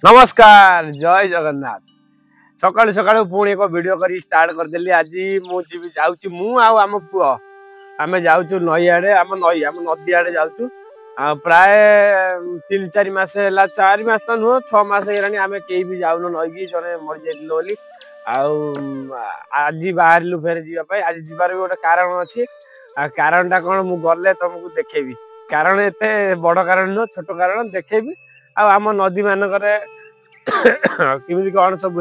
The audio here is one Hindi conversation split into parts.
नमस्कार जय जगन्नाथ। सकाळु सकाळु पुणी एक वीडियो करी स्टार्ट करदेली। आज मु जाऊँ मु आम पुओ आम जाऊँ नई आड़े आम नदी आड़े जाऊँ प्राय 3-4 मास है 4 मास तो नुह 6 मास आम कहीं भी जाऊन नई जड़े मरी जाइल आज बाहर फेर जावाई। आज जीवार भी गोटे कारण अच्छी कारण टा कौन मु गले तुमको देखेबी। कारण एत बड़ कारण नुह छोट कारण देखेबी। आम नदी मानक केमी कौन सब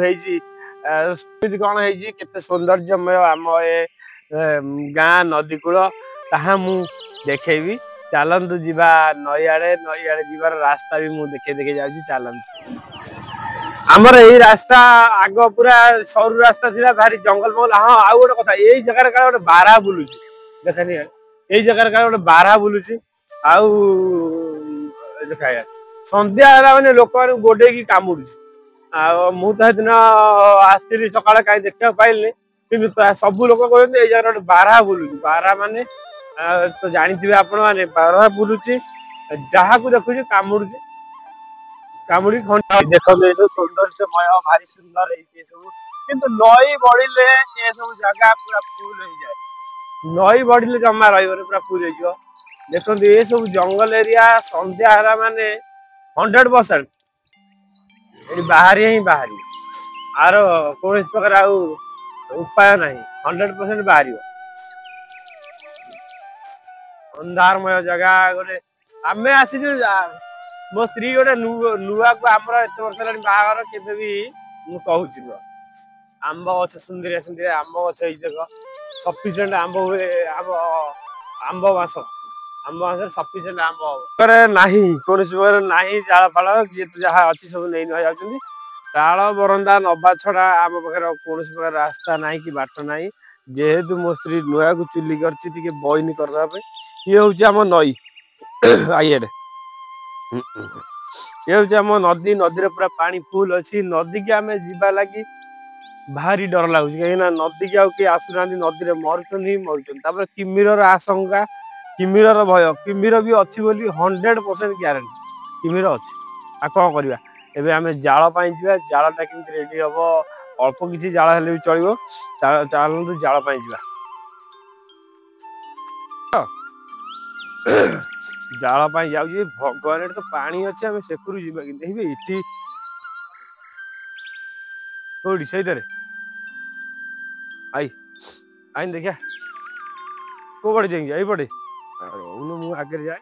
कौन केते सौंदर्यमय आम ए गाँ नदी कूल ताहा मु देखेबी। चलतु जीवा नई आड़े जीवार रास्ता भी मु देखे देखे जाऊँ। चलतु आमर यही रास्ता आग पूरा सरू रास्ता थी भारी जंगल मंगल। हाँ आउ गोटे कथा यही जगह गोटे बारहा बुलू देखनी यही जगह गोटे बारहा बुलू आउ देखा संध्या माने लोक गोडे की कामुड़ मु तो दिन आसती सका कहीं देखा पाइल कि सब लोग कहते ये गोटे बारहा बुलू। बारहा माने तो जानी आपण मैंने बारहा बुलू जहाँ को देखु कामुड़ कामुड़ी देखो सब सौंदर्यमय भारी सुंदर सब किंतु नई बढ़िले ये सब जगह पूरा फुल हो जाए। नई बढ़िले जमा रही पूरा फुल हो देखो ये सब जंगल एरिया संध्या हरा माने 100% ये बाहरी ही बाहरी आर कौन प्रकार उपाय ना 100% बाहर अंधारमय जगह गोटे आम आसी मो स्त्री गोटे नुआ को आमर एत वर्ष है बाहर के भी मुझे आंब गछ सुंदरिया सुंदरिया आंब गछ देख सफिसीयंट आंब हुए आंब मास सफिसीयंट आंब ना कौन ना जाल फाल जी जहाँ अच्छी सब नहीं जाऊँ ताल बरंदा नवा छड़ा आम पाखे कौन प्रकार रास्ता ना कि बाट ना जेहेतु मो स्त्री नुआ को चुली कर बईन करने ये हूँ आम नई आइए ये हूँ आम नदी नदी पूरा पानी फुल अच्छी नदी की आम जीवा लगी भारी डर लगुच कहीं नदी की आउ किए आसुना नदी में मरुचर किमिर आशंका किमिर भय किमिर भी अच्छी 100% ग्यारंटी किमिर अच्छी आ कौन करवा एबे आम जाल जालटा कि रेडी हम अल्प किसी जाल हेल्ले भी चलो चलतु जाल जा जाल जाऊँ भगवान तो पानी अच्छे आम सेकू जा इटी कौटी से आई आई देखिया को पड़े जाएंगे यही पड़े मु आगे जाए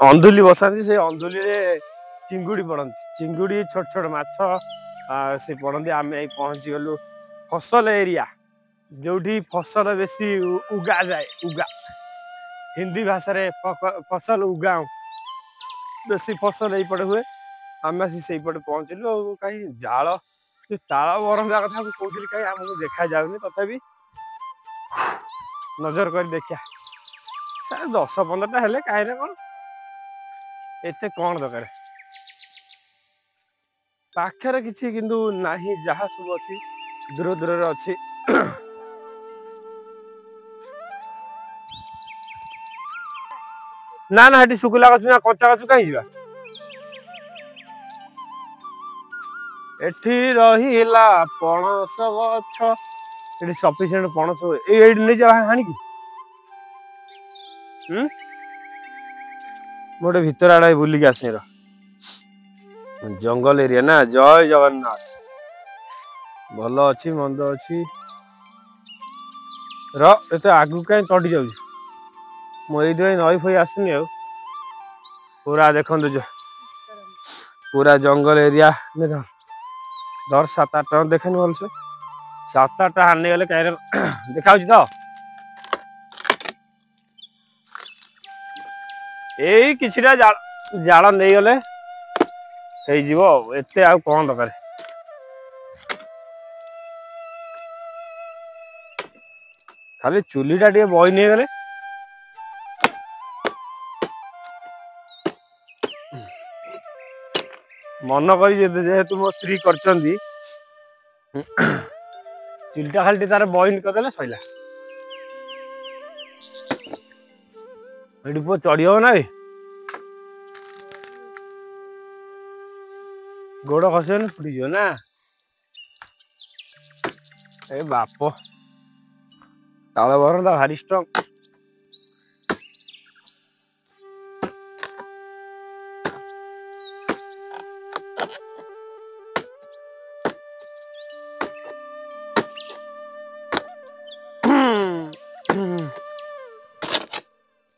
अंधुली बसाती से अंधुली चिंगुड़ी पड़ती चिंगुड़ी छोट छोट माछ से पड़ती आम पहुंची गलु फसल एरिया जो फसल बेसी उगा जाए उगा हिंदी भाषा रे फसल उगाओ बेसी फसल यही पड़े हुए आम आसी से पटे पहुंचलु कहीं जाल ताल बरंदा कथा कहती कहीं आमको देखा जाऊनी तथापि नजर कर देखिया 10-15टा हेले कहीं ना कौन एते कौन दरकार पाखरे किसी किंतु नाही जहाँ सब अच्छी दूर दूर अच्छी ना ना हेटी सुखला गछ ना कच्चा गछ कहीं जा एठी रहिला पणस गछ एठी सफिशिएंट पणस एठी नहीं जा हानि की मोटे भीतर आड़े बुलिक आसे जंगल एरिया ना। जय जगन्नाथ भल अच्छी मंद अच्छी रत आगु कहीं चढ़ी जाऊँ मुझे नई फई आसुनी आ पूरा देखु पूरा जंगल एरिया धर 7-8 देखेनि भलसे 7-8 हानि गले कहीं देखा तो यही किछिटा जाल नहीं गले एते आ कौन दरकार खाली चुलीटा टे बई नहीं गले मन कर जेहेतु मो स्त्री कर चुलीटा खाली तार बइन करदे सैला पुआ चढ़ी हम ना गोड़ खसन फुटिଯିବ ନା ए बाप ताଳ ବରଣଟା ଭାରି ଷ୍ଟ୍ରଙ୍ଗ।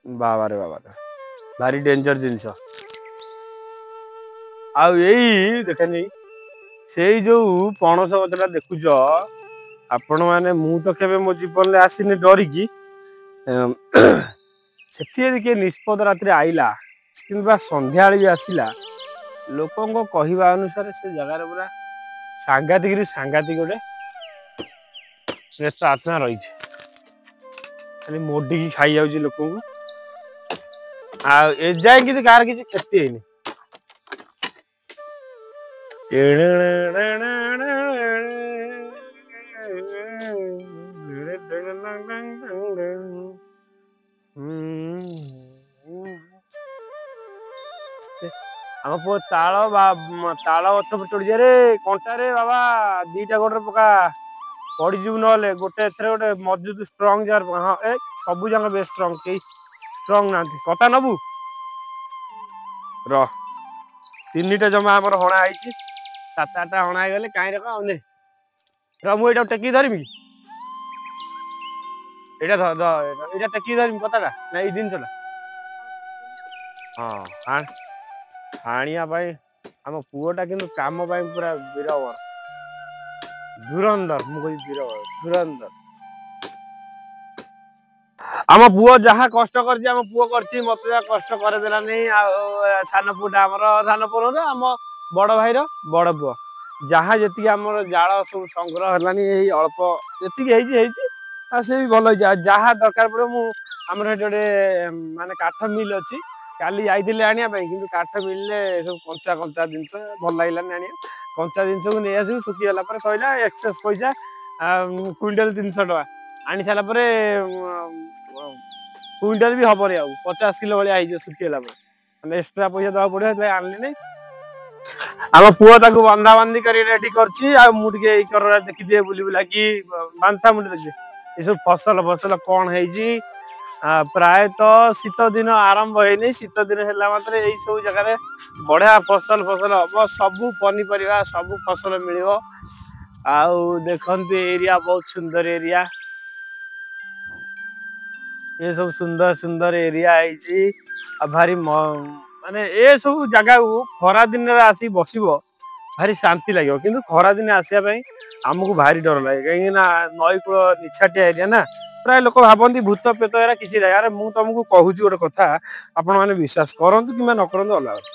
ବାବାରେ ବାବାରେ ଭାରି ଡେଞ୍ଜର ଜିନିଷ। ଆଉ ଏଇ ଦେଖେନି ସେଇ ଯୋଉ ପଣସ ଗଛଟା ଦେଖୁଛ ଆପଣ ମାନେ, ମୁଁ ତ କେବେ ମୋ ଜୀବନରେ ଆସିନି ଡରିକି, ସେଠି ଯଦି କିଏ ନିଷ୍ପଦ ରାତିରେ ଆଇଲା କିମ୍ବା ସନ୍ଧ୍ୟାବେଳେ ବି ଆସିଲା, ଲୋକଙ୍କ କହିବା ଅନୁସାରେ ସେ ଜାଗାରେ ପୁରା ସାଂଘାତିକରୁ ସାଂଘାତିକ ଗୋଟେ ପ୍ରେତ ଆତ୍ମା ରହିଛି। ଖାଲି ମୋଡିକି ଖାଇଯାଉଛି ଲୋକଙ୍କୁ। ଆଉ ଏଯାଏ କିନ୍ତୁ କାହାର କିଛି କ୍ଷତି ହେଇନି। ଆମ ପୁଅ ତାଳ ତାଳ ଗଛ ଚଢିଯାରେ କଣ୍ଟାରେ ବାବା ଦିଟା ଗୋଡରେ ପକା ପଡିଯିବୁ। ନହେଲେ ଗୋଟେ ଏଥିରେ ଗୋଟେ ମଜବୁତ ଷ୍ଟ୍ରଙ୍ଗ ଜାର୍ ହଁ ଏ ସବୁ ଯାକ ବେଶ ଷ୍ଟ୍ରଙ୍ଗ କେହି ଷ୍ଟ୍ରଙ୍ଗ ନାହାନ୍ତି। କତା ନବୁ ର ତିନିଟା ଜମା ଆମର ହଣା ହେଇଛି। 7-8ଟା ହଣା ହେଇଗଲେ କାହିଁରେ କଣ ଆଉ ନେ ର ମୁଁ ଏଇଟାକୁ ଟେକିକି ଧରିବି। ଏଇଟା ଏଇଟା ଟେକିକି ଧରିବି କତାଟା ନା ଏଇ ଜିନିଷଟା ହଁ ଆଣିବା ପାଇଁ ଆମ ପୁଅଟା କିନ୍ତୁ କାମ ପାଇଁ ପୁରା ବୀରବର ଧୁରନ୍ଧର। ମୁଁ କହିବି ବୀରବର ଧୁରନ୍ଧର। ଆମ ପୁଅ ଯାହା କଷ୍ଟ କରିଛି ଆମ ପୁଅ କରିଛି। ମତେ ଯାହା କଷ୍ଟ କରିଦେଲାନି। ଆଉ ସାନ ପୁଅଟା ଆମର ସାନ ପୁଅ ନୁହଁ ଆମ ବଡ ଭାଇର ବଡ ପୁଅ ଯାହା ଯେତିକି ଆମର ଜାଳ ସବୁ ସଂଗ୍ରହ ହେଲାନି ଏଇ ଅଳ୍ପ ଯେତିକି ହେଇଛି ଆଉ ସେ ବି ଭଲ ହେଇଛି। ଆଉ ଯାହା ଦରକାର ପଡିବ ମୁଁ ଆମର ଏଠି ଗୋଟେ ମାନେ କାଠ ମିଲ୍ ଅଛି। କାଲି ଯାଇଥିଲି ଆଣିବା ପାଇଁ କିନ୍ତୁ କାଠ ମିଲରେ ସବୁ କଞ୍ଚା ଜିନିଷ ଭଲ ଲାଗିଲାନି ଆଣିବା। କଞ୍ଚା ଜିନିଷକୁ ନେଇ ଆସିବୁ ଶୁଖିଗଲା ପରେ ସଇଲା ଏକ୍ସେସ ପଇସା କୁଇଣ୍ଟାଲ 300 ଟଙ୍କା ଆଣି ସାରିଲା ପରେ କୁଇଣ୍ଟାଲ ବି ହବନି ଆଉ 50 କିଲୋ ଭଳିଆ ହେଇଯିବ ଶୁଖିଗଲା ପରେ। ମାନେ ଏକ୍ସଟ୍ରା ପଇସା ଦବାକୁ ପଡିବ ସେଥିପାଇଁ ଆଣିଲିନି। ଆମ ପୁଅ ତାକୁ ବନ୍ଧାବନ୍ଧି କରି ରେଡି କରୁଛି। ଆଉ ମୁଁ ଟିକେ ଏଇ କରରେ ଦେଖିଦିଏ ବୁଲି ବୁଲାକି ବାନ୍ଥା ମୁଣ୍ଡ ଦେଖି ଏସବୁ ଫସଲ କଣ ହେଇଛି। ପ୍ରାୟତଃ ଶୀତ ଦିନ ଆରମ୍ଭ ହେଇନି। ଶୀତ ଦିନ ହେଲା ମାତ୍ରେ ଏଇ ସବୁ ଜାଗାରେ ବଢିଆ ଫସଲ ହବ। ସବୁ ପନିପରିବା ସବୁ ଫସଲ ମିଳିବ। ଆଉ ଦେଖନ୍ତୁ ଏରିଆ ବହୁତ ସୁନ୍ଦର ଏରିଆ। ଏ ସବୁ ସୁନ୍ଦର ଏରିଆ ହେଇଛି। ଆଉ ଭାରି ମାନେ ଏ ସବୁ ଜାଗାକୁ ଖରା ଦିନରେ ଆସିକି ବସିବ ଭାରି ଶାନ୍ତି ଲାଗିବ। କିନ୍ତୁ ଖରାଦିନେ ଆସିବା ପାଇଁ ଆମକୁ ଭାରି ଡର ଲାଗେ। କାହିଁକି ନା ନଈ କୂଳ ନିଛାଟିଆ ଏରିଆ ନା ପ୍ରାୟ ଲୋକ ଭାବନ୍ତି ଭୂତ ପ୍ରେତ ଏରା କିଛି ନାହିଁ। ଆରେ ମୁଁ ତମକୁ କହୁଛି ଗୋଟେ କଥା ଆପଣ ମାନେ ବିଶ୍ବାସ କରନ୍ତୁ କିମ୍ବା ନ କରନ୍ତୁ ଅଲଗା କଥା।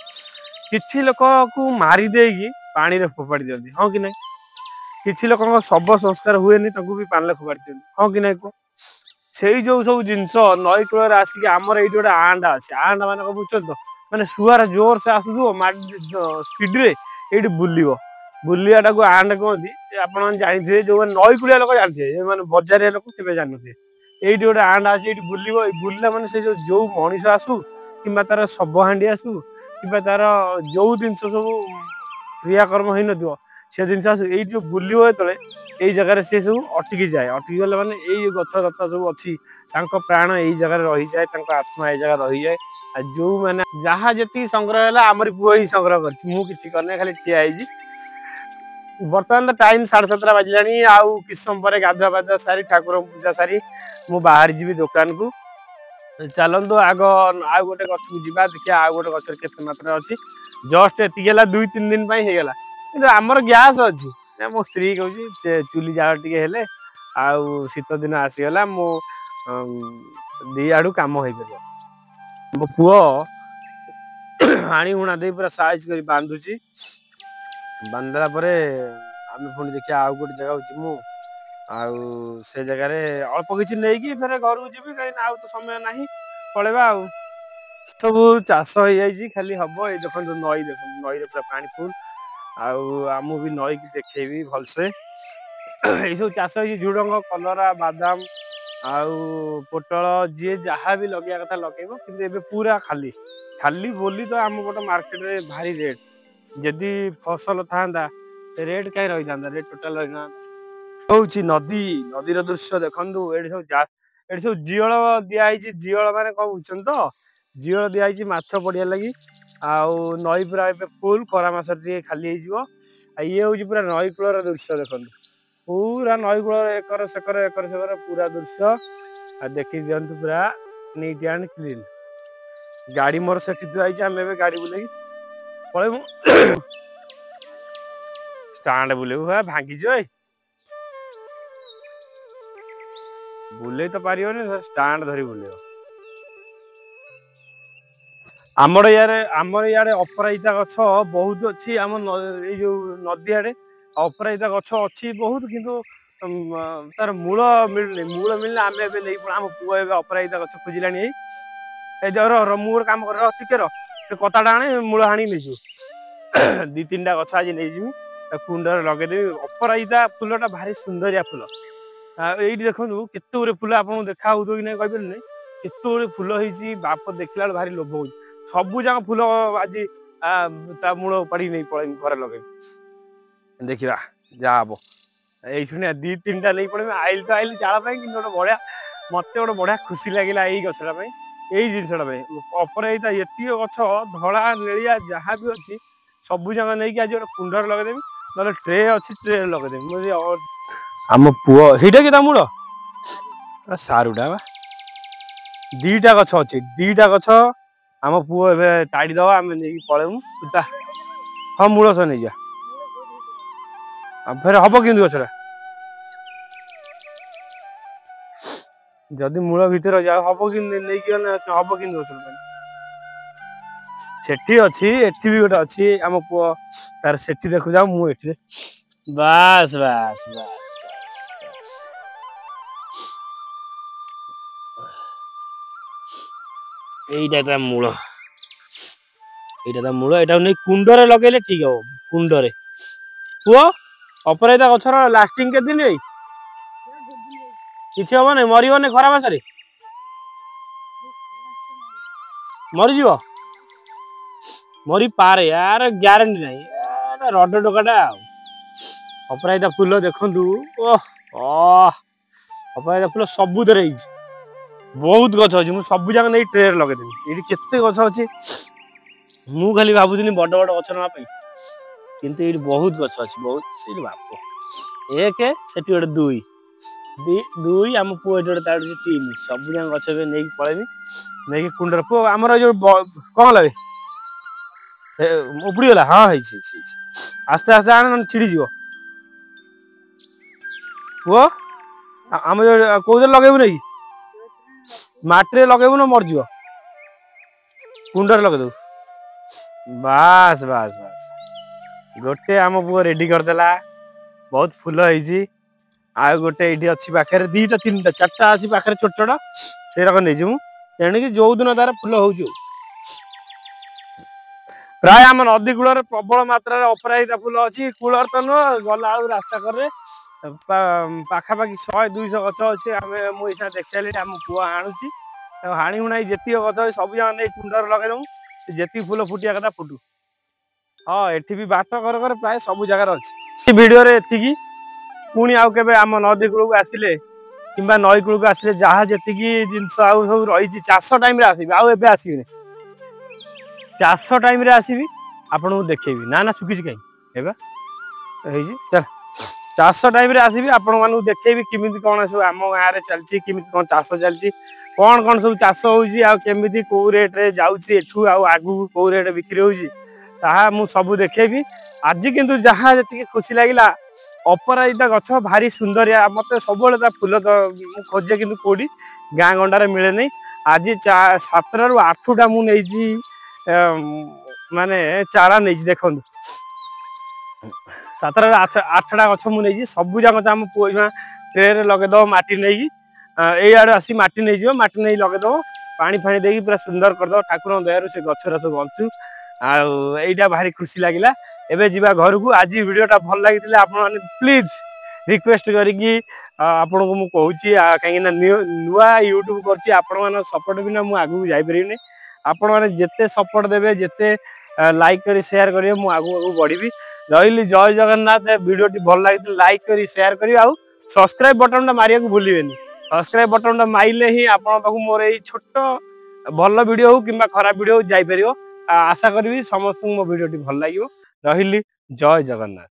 କିଛି ଲୋକକୁ ମାରି ଦେଇକି ପାଣିରେ ଫୋପାଡି ଦିଅନ୍ତି ହଁ କି ନାଇଁ। କିଛି ଲୋକଙ୍କ ଶବ ସଂସ୍କାର ହୁଏନି ତାଙ୍କୁ ବି ପାଣିରେ ଫୋପାଡି ଦିଅନ୍ତି ହଁ କି ନାଇଁ କୁହ। ସେଇ ଯୋଉ ସବୁ ଜିନିଷ ନଈ କୂଳରେ ଆସିକି ଆମର ଏଇଠି ଗୋଟେ ଆଣ୍ଡା ଅଛି। ଆଣ୍ଡା ମାନେ କଣ ବୁଝୁଛନ୍ତି ତ ମାନେ ସୁଅର ଜୋର ସେ ଆସୁଥିବ ସ୍ପିଡରେ ଏଇଠି ବୁଲିବ। ବୁଲିବା ଟାକୁ ଆଣ୍ଡ କୁହନ୍ତି। ଆପଣ ମାନେ ଜାଣିଥିବେ ଯୋଉମାନେ ନଈ କୂଳିଆ ଲୋକ ଜାଣିଥିବେ। ଯୋଉମାନେ ବଜାରିଆ ଲୋକ କେବେ ଜାଣିନଥିବେ। ଏଇଠି ଗୋଟେ ଆଣ୍ଡ ଅଛି ଏଇଠି ବୁଲିବ। ଏଇ ବୁଲିଲା ମାନେ ସେ ଯୋଉ ମଣିଷ ଆସୁ କିମ୍ବା ତାର ଶବ ହାଣ୍ଡି ଆସୁ କିମ୍ବା ତାର ଯୋଉ ଜିନିଷ ସବୁ କ୍ରିୟାକର୍ମ ହେଇନଥିବ ସେ ଜିନିଷ ଆସୁ ଏଇଠି ଯୋଉ ବୁଲିବ ଯେତେବେଳେ ଏଇ ଜାଗାରେ ସେ ସବୁ ଅଟକି ଯାଏ। ଅଟକି ଗଲେ ମାନେ ଏଇ ଗଛ ଲତା ସବୁ ଅଛି ତାଙ୍କ ପ୍ରାଣ ଏଇ ଜାଗାରେ ରହିଯାଏ। ତାଙ୍କ ଆତ୍ମା ଏଇ ଜାଗାରେ ରହିଯାଏ। ଆଉ ଯୋଉମାନେ ଯାହା ଯେତିକି ସଂଗ୍ରହ ହେଲା ଆମରି ପୁଅ ହିଁ ସଂଗ୍ରହ କରିଛି। ମୁଁ କିଛି କରିନି ଖାଲି ଠିଆ ହେଇଛି। ବର୍ତ୍ତମାନ ତ ଟାଇମ 7:30 ବାଜିଲାଣି। ଆଉ କିଛି ସମୟ ପରେ ଗାଧୁଆ ପାଧୁଆ ସାରି ଠାକୁରଙ୍କୁ ପୂଜା ସାରି ମୁଁ ବାହାରି ଯିବି ଦୋକାନକୁ। ଚାଲନ୍ତୁ ଆଗ ଆଉ ଗୋଟେ ଗଛକୁ ଯିବା ଦେଖିବା ଆଉ ଗୋଟେ ଗଛରେ କେତେ ମାତ୍ରାରେ ଅଛି। ଜଷ୍ଟ ଏତିକି ହେଲା 2-3 ଦିନ ପାଇଁ ହେଇଗଲା। କିନ୍ତୁ ଆମର ଗ୍ୟାସ୍ ଅଛି। ମୋ ସ୍ତ୍ରୀ କହୁଛି ଚୁଲି ଜାଳ ଟିକେ ହେଲେ ଆଉ ଶୀତ ଦିନ ଆସିଗଲା ମୁଁ ଦି ଆଡୁ କାମ ହେଇପାରିବ। ମୋ ପୁଅ ହାଣି ହୁଣା ଦେଇ ପୁରା ସାଇଜ କରି ବାନ୍ଧୁଛି। ବାନ୍ଧିଦେଲା ପରେ ଆମେ ପୁଣି ଦେଖିବା ଆଉ ଗୋଟେ ଜାଗାକୁ ଯିମୁ। ଆଉ ସେ ଜାଗାରେ ଅଳ୍ପ କିଛି ନେଇକି ଫେରେ ଘରକୁ ଯିବି। କାହିଁକି ନା ଆଉ ତ ସମୟ ନାହିଁ ପଳେଇବା ଆଉ। ସବୁ ଚାଷ ହେଇଯାଇଛି ଖାଲି ହବ। ଏଇ ଦେଖନ୍ତୁ ନଈରେ ପୁରା ପାଣି ଫୁଲ। ଆଉ ଆମକୁ ବି ନଈକି ଦେଖେଇବି ଭଲସେ। ଏଇ ସବୁ ଚାଷ ହେଇଛି ଝୁଡଙ୍ଗ କଲରା ବାଦାମ ଆଉ ପୋଟଳ ଯିଏ ଯାହା ବି ଲଗେଇବା କଥା ଲଗେଇବ। କିନ୍ତୁ ଏବେ ପୁରା ଖାଲି ବୋଲି ତ ଆମ ପଟ ମାର୍କେଟରେ ଭାରି ରେଟ୍। जदि फसल था रेट कहीं रही था रेट टोटाल रही हूँ नदी नदीर दृश्य देखु ये सब जियल दिखाई जियल मैंने कौन बुझुन तो जियल दिखाई माछ पड़िया लगी आउ नई पूरा फुल खरा मस खाली ये हूँ पूरा नई कूलर दृश्य देखो पूरा नई कूल एकर सेकर पूरा दृश्य देखी दिंतु पूरा नीट एंड क्लीन गाड़ी मोर से आम गाड़ी बुले पलू स्टाण्ड बुलेबू भांगी बुले तो पार स्टाण्ड धरी बुले आमर इे अपराजिता गछ बहुत अच्छी आम जो नदी आड़े अपराजिता गछ अच्छी बहुत किंतु तार मूल मिलनी मूल मिलने आम आम पुआ अपराजिता गछ खोजिला मुझे कम कर टिके कताटा आने मूल हाणी नहीं दी तीन टा गछ आज नहीं कुंडर लगेदेवी अपराजिता फुलटा भारी सुंदरिया फुल ये देखो केत फुल आपको देखा कि नहीं कहीपर केत फुल हो बाप देखला भारी लोभ हो सबू जाक फुल आज मूल पड़ी नहीं पड़े घर लगे देखा जा हम ये दी तीन टा नहीं पड़े आइल तो आइल जाला कि गोटे बढ़िया मत गोटे बढ़िया खुशी लगे यही गछटा यही जिनसा अपराजिता ये गछ धला नेलिया जहाँ भी अच्छी सबू जाक नहीं आज गोटे कुंडर लगेदेवी ना ट्रे अच्छी ट्रे लगेदेवी आम पुओ हिटा कि मूल सारूटा बा दीटा गछ अच्छी दीटा गछ आम पुओ ए ताड़ी दवा आम नहीं पलू हाँ मूल सह नहीं जा फिर हम कि गछटा जदि मूल भितर जा हम कि हम कि गछ सेठी अच्छी एठी भी गोटे अच्छी आम पुओ तार सेठी देखु जा मुझे बास बास बास यहीटा मूल यहाँ नहीं कुंडरे लगे ठीक हम कुंडरे पुओ अपराजिता गछर लास्टिंग के दिन किसी हम नहीं मरबन खरा मासरे मरीज मरी पारे यार ग्यारंटी नहीं रड टोकाटा अपराजिता फुल देखु अपराजिता फुल सबू दे बहुत गछ अच्छी मुझे सब जाक नहीं ट्रे लगेदेवी ये केते गछ अच्छी मु खाली भावुनी बड़ बड़ गछ नापी किंतु ये बहुत गछ अच्छी बहुत से बाप एक से गोटे दुई दुई आम पुओ ये गोटे तीन सब जाक गछ नहीं पलैबी नहीं कुंडर पुओ आमर जो कौन लगे उपड़ीगला हाँ आस्ते आस्ते आने छिड़ीज पुओ आम जो कौन लगेबू नहीं माटी लगेबू ना मरज कुंडर लगेदेव बास बास बास गोटे आम पुओ रेडी करदेला बहुत फुल होती आ गोटे ये अच्छी पाखे दीटा तीन टा चार्टा अच्छी पाखे छोट छोट से नहीं तेणिक जो दिन तार फुल हो प्राय आम नदी कूल प्रबल मात्रा अपराजिता फुल अच्छी कूलर तो नुह गला रास्ता करे पाखापाखि 100-200 गछ अच्छे आम मुझे देख सारे आम पुओ आणुची हाणी हुणाई जी गछ सब जाक नहीं कुंडर लगेदेव जी फुल फुटिया कथा फुटू हाँ एठी भी बाट कर कर प्राय सब जगार अच्छी भिडियो एति पुणी आउ केबे आम नदी कूल को आसिले किंबा नई कूल को आसिले जहाँ जी जिनस आउ सब रही चाष टाइम आसबि आउ एबे आसबिनी चाष टाइम आसबि आपन को देखेबी ना ना सुखी कहीं चल चाष टाइम आसबि आपण मानू देखेबी किमिति कौन सब आम गाँव में चलती किमिति कौन चाष चलती कौन कौन सब चाष होमिति कौ रेट रे जाऊँगी एठू आगू कौ रेट बिक्री होगी ताहा मु सब देखेबी आज किंतु जहाँ जी खुशी लगिला अपराजिता गछ भारी सुंदरिया मत सब फुल तो खोजे कि कौटी गाँ गंडार मिले नहीं आज 7 ରୁ 8टा मुझे माने चारा नहीं देखो 7 ରୁ 8टा गछ मुझे सब जाक आम पुआ ट्रे लगेद माटी नहीं आड़े आसी माटी नहीं माटी नहीं लगेद पानी फाणी दे पूरा सुंदर करद ठाकुर दयार से गचर सब बंचू आईटा भारी खुशी लगिला एबे जीवा घर को आज वीडियोटा भल लगी आप प्लीज रिक्वेस्ट करी आपण को मुझे कहीं नुआ यूट्यूब कर सपोर्ट बिना मुझे आगू जापर आपण मैंने जिते सपोर्ट देवे जिते लाइक करी शेयर करिए मु आगु आगु बढ़िबी रहिली जय जगन्नाथ वीडियोटी भल लागित लाइक करी शेयर करी आउ सब्सक्राइब बटन टा मारिया भूलिबेनी सब्सक्राइब बटन टा माइले ही आपण पाखु मोर एई छोट भल वीडियो हो किंबा खराब वीडियो हो जाई परियो आशा करी समस्त मो वीडियोटी भल लागियो रहिली जय जगन्नाथ।